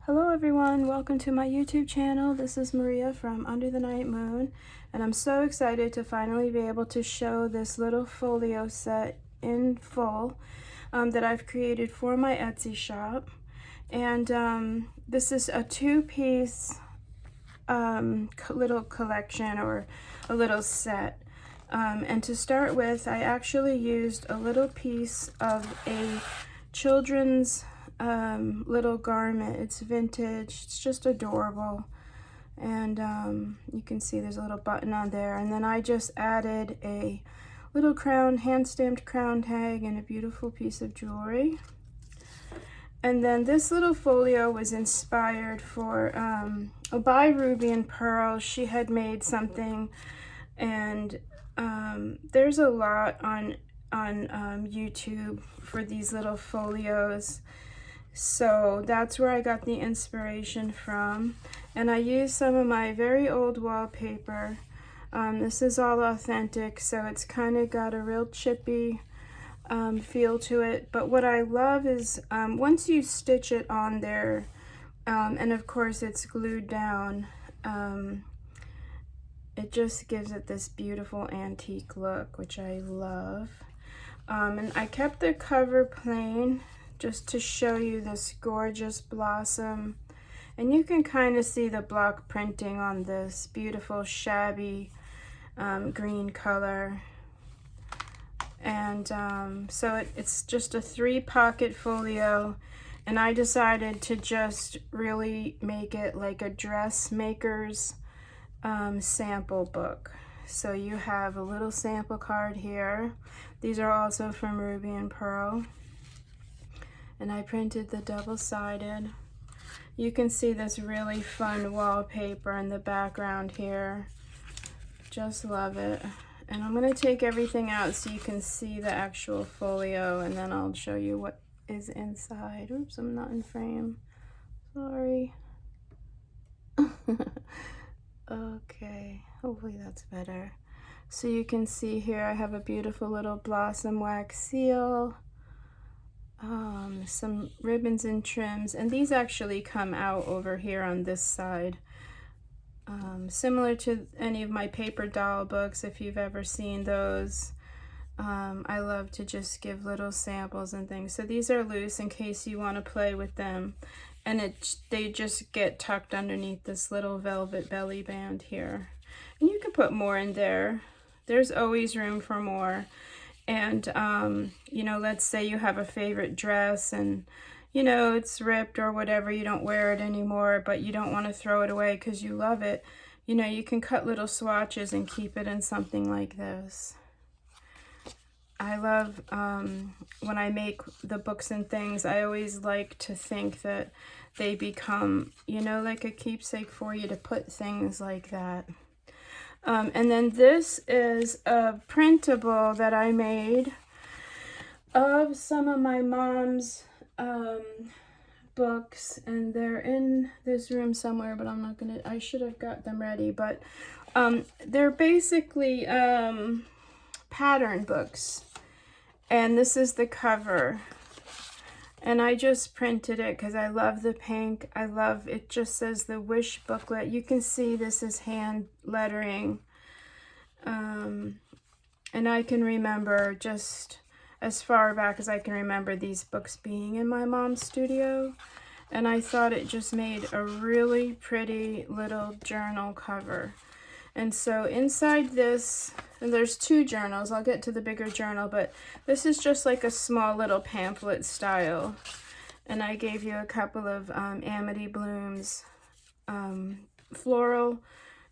Hello everyone, welcome to my YouTube channel. This is Maria from Under the Night Moon, and I'm so excited to finally be able to show this little folio set in full that I've created for my Etsy shop. And this is a two-piece little collection, or a little set. And to start with, I actually used a little piece of a children's little garment. It's vintage, it's just adorable, and you can see there's a little button on there, and then I just added a little crown, hand-stamped crown tag, and a beautiful piece of jewelry. And then this little folio was inspired by Ruby and Pearl. She had made something, and there's a lot on YouTube for these little folios. So that's where I got the inspiration from. And I used some of my very old wallpaper. This is all authentic, so it's kind of got a real chippy feel to it. But what I love is once you stitch it on there, and of course it's glued down, it just gives it this beautiful antique look, which I love. And I kept the cover plain just to show you this gorgeous blossom. And you can kind of see the block printing on this beautiful shabby green color. And so it's just a 3-pocket folio, and I decided to just really make it like a dressmaker's sample book. So you have a little sample card here. These are also from Ruby and Pearl, and I printed the double-sided. You can see this really fun wallpaper in the background here. Just love it. And I'm going to take everything out so you can see the actual folio, and then I'll show you what is inside. Oops, I'm not in frame. Sorry. Okay, hopefully that's better. So you can see here I have a beautiful little blossom wax seal, some ribbons and trims, and these actually come out over here on this side. Similar to any of my paper doll books, if you've ever seen those. I love to just give little samples and things. So these are loose in case you want to play with them, and they just get tucked underneath this little velvet belly band here. And you can put more in there. There's always room for more. And you know, let's say you have a favorite dress and you know it's ripped or whatever, you don't wear it anymore, but you don't want to throw it away because you love it. You know, you can cut little swatches and keep it in something like this. I love when I make the books and things, I always like to think that they become, you know, like a keepsake for you to put things like that. And then this is a printable that I made of some of my mom's books, and they're in this room somewhere, but I'm not gonna, I should have got them ready, but they're basically pattern books, and this is the cover, and I just printed it because I love the pink. I love it. Just says the Wish booklet. You can see this is hand lettering, and I can remember just as far back as I can remember these books being in my mom's studio, and I thought it just made a really pretty little journal cover. And so inside this, and there's 2 journals, I'll get to the bigger journal, but this is just like a small little pamphlet style. And I gave you a couple of Amity Blooms floral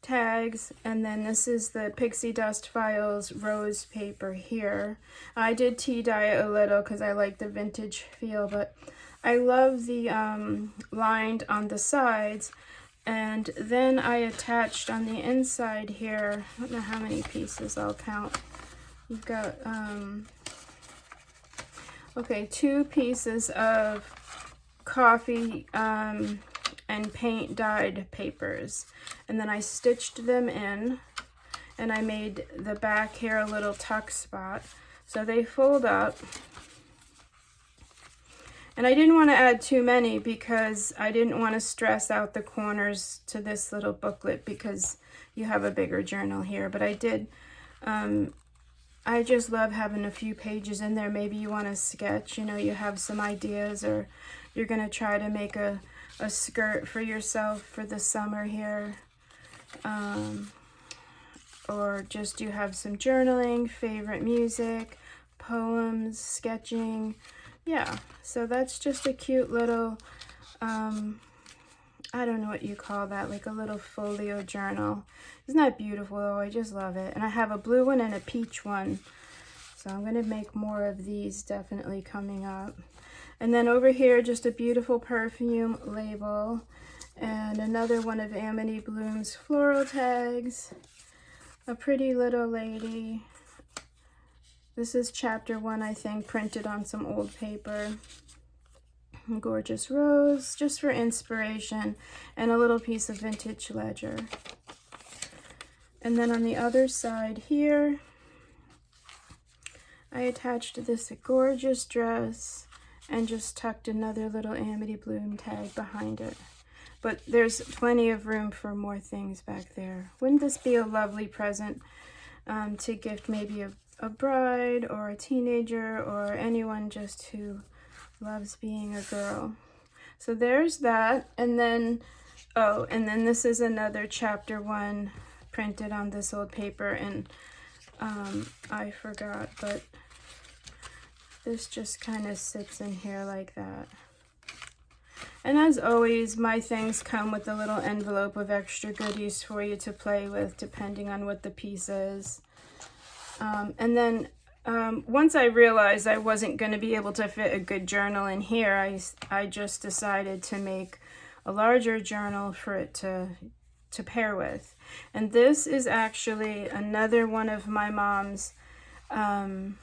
tags, and then this is the Pixie Dust Files rose paper here. I did tea dye it a little because I like the vintage feel, but I love the lined on the sides. And then I attached on the inside here, I don't know how many pieces I'll count. You've got, okay, 2 pieces of coffee and paint dyed papers. And then I stitched them in, and I made the back here a little tuck spot. So they fold up. And I didn't want to add too many because I didn't want to stress out the corners to this little booklet because you have a bigger journal here. But I did, I just love having a few pages in there. Maybe you want to sketch, you know, you have some ideas, or you're going to try to make a skirt for yourself for the summer here. Or just you have some journaling, favorite music, poems, sketching. Yeah, so that's just a cute little, I don't know what you call that, like a little folio journal. Isn't that beautiful though? I just love it. And I have a blue one and a peach one. So I'm going to make more of these definitely coming up. And then over here, just a beautiful perfume label. And another one of Amity Bloom's floral tags. A pretty little lady. This is chapter 1, I think, printed on some old paper. A gorgeous rose, just for inspiration, and a little piece of vintage ledger. And then on the other side here, I attached this gorgeous dress and just tucked another little Amity Bloom tag behind it. But there's plenty of room for more things back there. Wouldn't this be a lovely present to gift maybe a bride or a teenager or anyone just who loves being a girl? So there's that. And then, oh, and then this is another chapter 1 printed on this old paper. And I forgot, but this just kind of sits in here like that. And as always, my things come with a little envelope of extra goodies for you to play with, depending on what the piece is. And then once I realized I wasn't going to be able to fit a good journal in here, I just decided to make a larger journal for it to pair with. And this is actually another one of my mom's. Am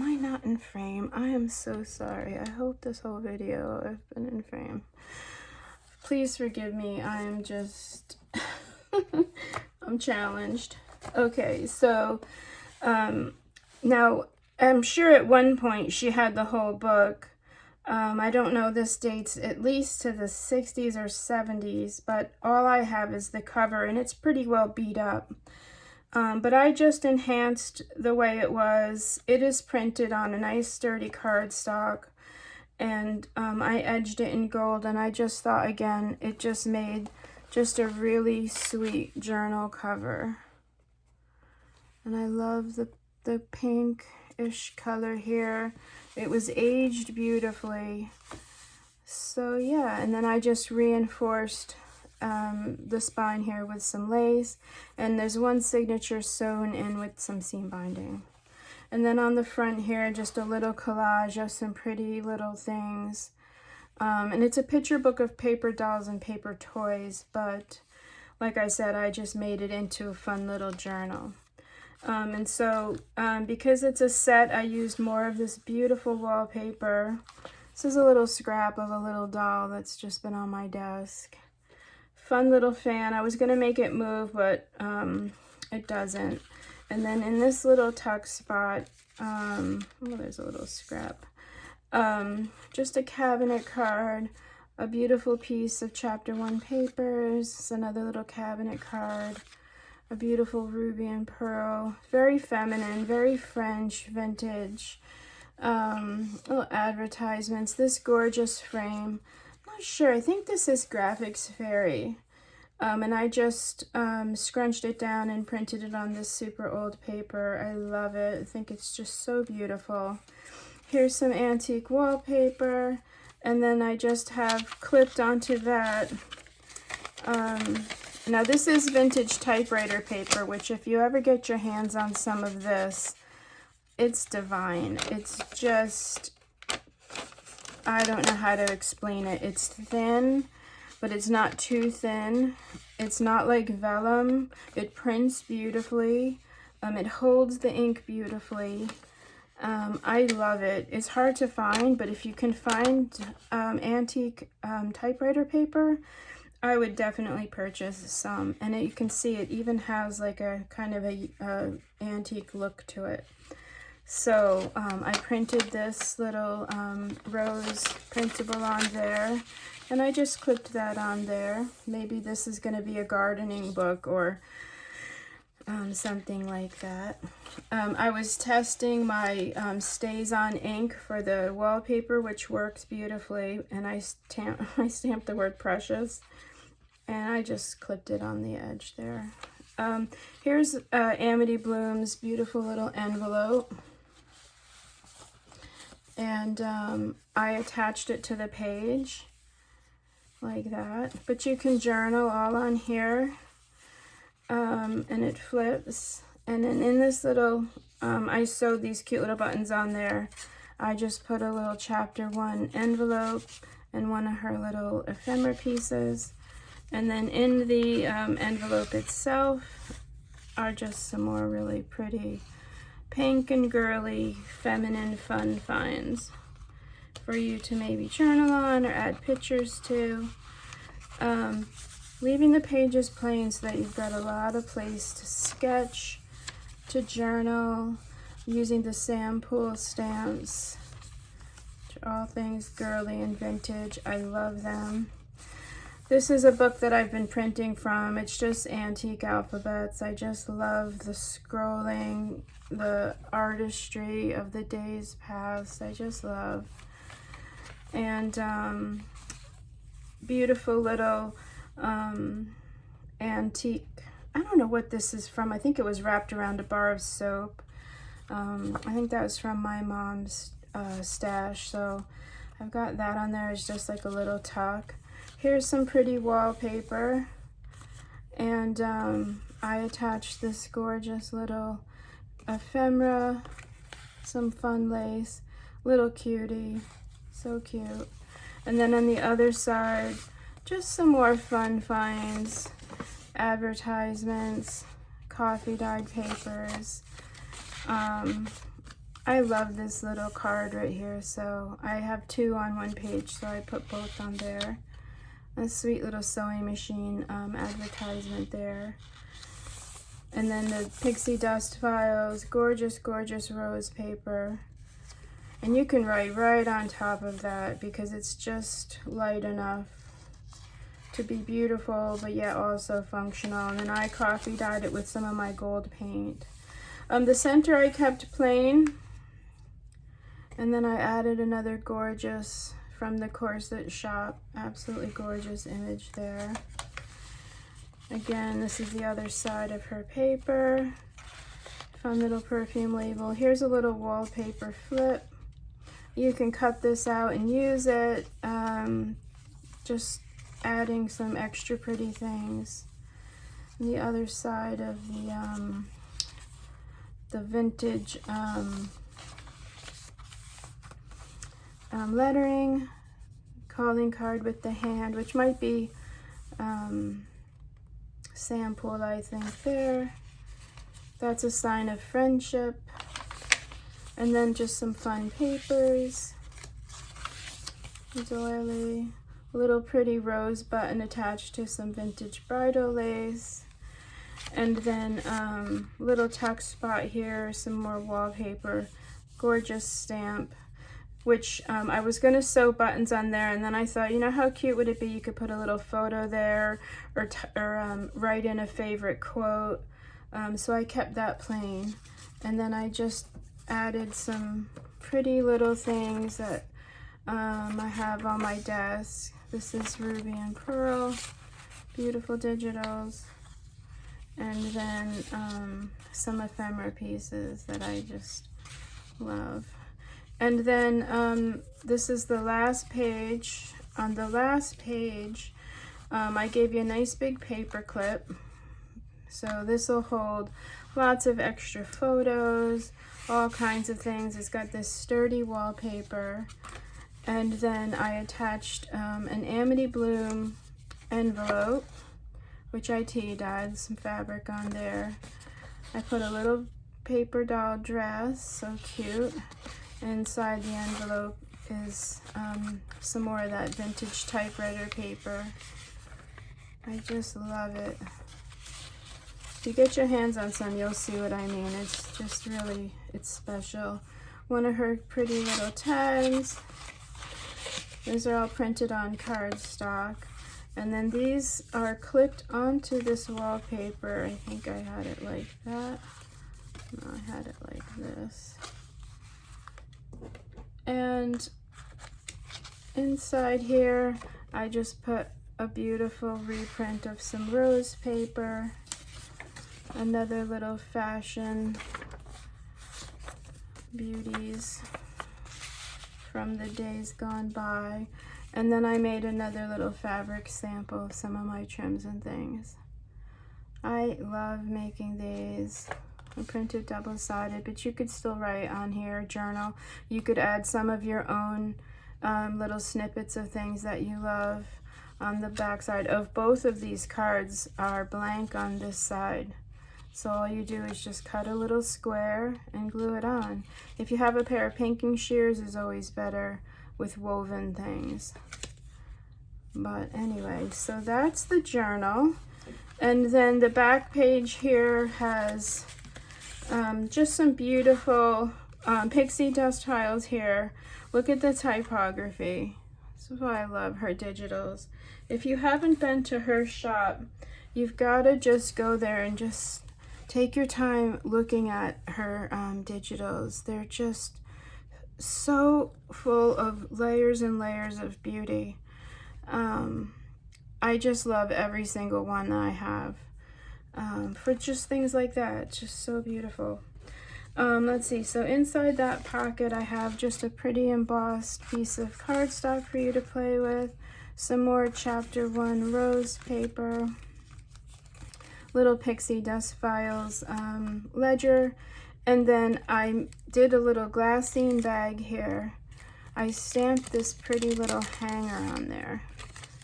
I not in frame? I am so sorry. I hope this whole video I've been in frame. Please forgive me. I am just, I'm challenged. Okay, so now I'm sure at one point she had the whole book. I don't know, this dates at least to the 60s or 70s, but all I have is the cover, and it's pretty well beat up. But I just enhanced the way it was. It is printed on a nice sturdy cardstock, and I edged it in gold, and I just thought, again, it just made just a really sweet journal cover. And I love the pink-ish color here. It was aged beautifully. So yeah, and then I just reinforced the spine here with some lace, and there's one signature sewn in with some seam binding. And then on the front here, just a little collage of some pretty little things. And it's a picture book of paper dolls and paper toys, but like I said, I just made it into a fun little journal. And so because it's a set, I used more of this beautiful wallpaper. This is a little scrap of a little doll that's just been on my desk. Fun little fan. I was going to make it move, but it doesn't. And then in this little tuck spot, oh, there's a little scrap. Just a cabinet card, a beautiful piece of chapter 1 papers. It's another little cabinet card, a beautiful ruby and pearl. Very feminine, very French, vintage. Little advertisements. This gorgeous frame. I'm not sure. I think this is Graphics Fairy. And I just scrunched it down and printed it on this super old paper. I love it. I think it's just so beautiful. Here's some antique wallpaper. And then I just have clipped onto that. Now this is vintage typewriter paper, which if you ever get your hands on some of this, it's divine. It's just, I don't know how to explain it. It's thin, but it's not too thin. It's not like vellum. It prints beautifully. It holds the ink beautifully. I love it. It's hard to find, but if you can find antique typewriter paper, I would definitely purchase some. And you can see it even has like a kind of a antique look to it. So I printed this little rose printable on there, and I just clipped that on there. Maybe this is going to be a gardening book or something like that. I was testing my Stays On ink for the wallpaper, which works beautifully, and I stamped the word precious, and I just clipped it on the edge there. Here's Amity Bloom's beautiful little envelope, and I attached it to the page like that, but you can journal all on here. And it flips, and then in this little, I sewed these cute little buttons on there. I just put a little chapter 1 envelope and one of her little ephemera pieces, and then in the envelope itself are just some more really pretty pink and girly feminine fun finds for you to maybe journal on or add pictures to. Leaving the pages plain so that you've got a lot of place to sketch, to journal, using the Sampool stamps, which are all things girly and vintage. I love them. This is a book that I've been printing from. It's just antique alphabets. I just love the scrolling, the artistry of the days past. I just love. And beautiful little antique, I don't know what this is from. I think it was wrapped around a bar of soap. I think that was from my mom's stash, so I've got that on there as just like a little tuck. Here's some pretty wallpaper, and I attached this gorgeous little ephemera, some fun lace, little cutie, so cute. And then on the other side, just some more fun finds, advertisements, coffee dyed papers. I love this little card right here, so I have 2 on one page, so I put both on there. A sweet little sewing machine advertisement there. And then the pixie dust files, gorgeous, gorgeous rose paper. And you can write right on top of that because it's just light enough to be beautiful, but yet also functional. And then I coffee dyed it with some of my gold paint. The center I kept plain, and then I added another gorgeous from the Corset Shop, absolutely gorgeous image there. Again, this is the other side of her paper. Fun little perfume label. Here's a little wallpaper flip. You can cut this out and use it. Just adding some extra pretty things. The other side of the vintage lettering, calling card with the hand, which might be Sampool, I think there. That's a sign of friendship. And then just some fun papers. Doily. A little pretty rose button attached to some vintage bridal lace. And then little tuck spot here, some more wallpaper, gorgeous stamp, which I was going to sew buttons on there, and then I thought, you know, how cute would it be? You could put a little photo there, or write in a favorite quote. So I kept that plain, and then I just added some pretty little things that I have on my desk. This is Ruby and Pearl, beautiful digitals. And then some ephemera pieces that I just love. And then this is the last page. On the last page, I gave you a nice big paper clip. So this will hold lots of extra photos, all kinds of things. It's got this sturdy wallpaper. And then I attached an Amity Bloom envelope, which I tea-dyed, some fabric on there. I put a little paper doll dress, so cute. Inside the envelope is some more of that vintage typewriter paper. I just love it. If you get your hands on some, you'll see what I mean. It's just really, it's special. One of her pretty little tags. These are all printed on cardstock. And then these are clipped onto this wallpaper. I think I had it like that. No, I had it like this. And inside here, I just put a beautiful reprint of some rose paper. Another little fashion beauties from the days gone by. And then I made another little fabric sample of some of my trims and things. I love making these. I printed double-sided, but you could still write on here, journal. You could add some of your own little snippets of things that you love. On the back side of both of these cards are blank on this side. So all you do is just cut a little square and glue it on. If you have a pair of pinking shears, is always better with woven things. But anyway, so that's the journal. And then the back page here has just some beautiful pixie dust tiles here. Look at the typography. This is why I love her digitals. If you haven't been to her shop, you've got to just go there and just take your time looking at her digitals. They're just so full of layers and layers of beauty. I just love every single one that I have for just things like that. It's just so beautiful. Let's see, so inside that pocket I have just a pretty embossed piece of cardstock for you to play with, some more chapter 1 rose paper, little pixie dust files, ledger, and then I did a little glassine bag here. I stamped this pretty little hanger on there,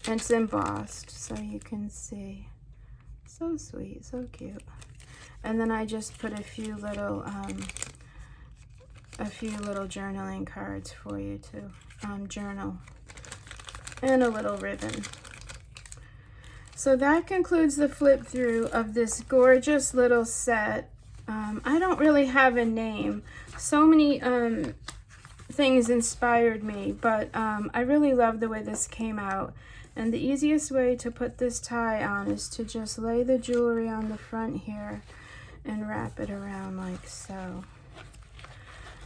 and it's embossed so you can see. So sweet, so cute. And then I just put a few little journaling cards for you to journal, and a little ribbon. So that concludes the flip through of this gorgeous little set. I don't really have a name. So many things inspired me, but I really love the way this came out. And the easiest way to put this tie on is to just lay the jewelry on the front here and wrap it around like so.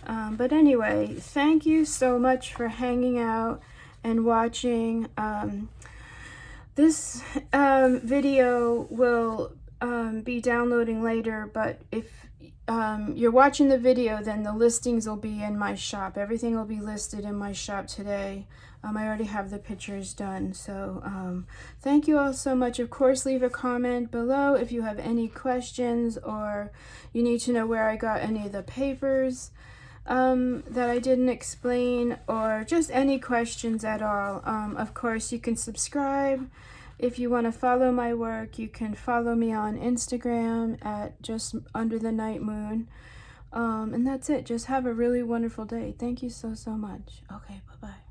But anyway, thank you so much for hanging out and watching. This video will be downloading later, but if you're watching the video, then the listings will be in my shop. Everything will be listed in my shop today. I already have the pictures done. So thank you all so much. Of course, leave a comment below if you have any questions, or you need to know where I got any of the papers that I didn't explain, or just any questions at all. Of course, you can subscribe. If you want to follow my work, you can follow me on Instagram at just Under the Night Moon. And that's it. Just have a really wonderful day. Thank you so much. Okay, bye-bye.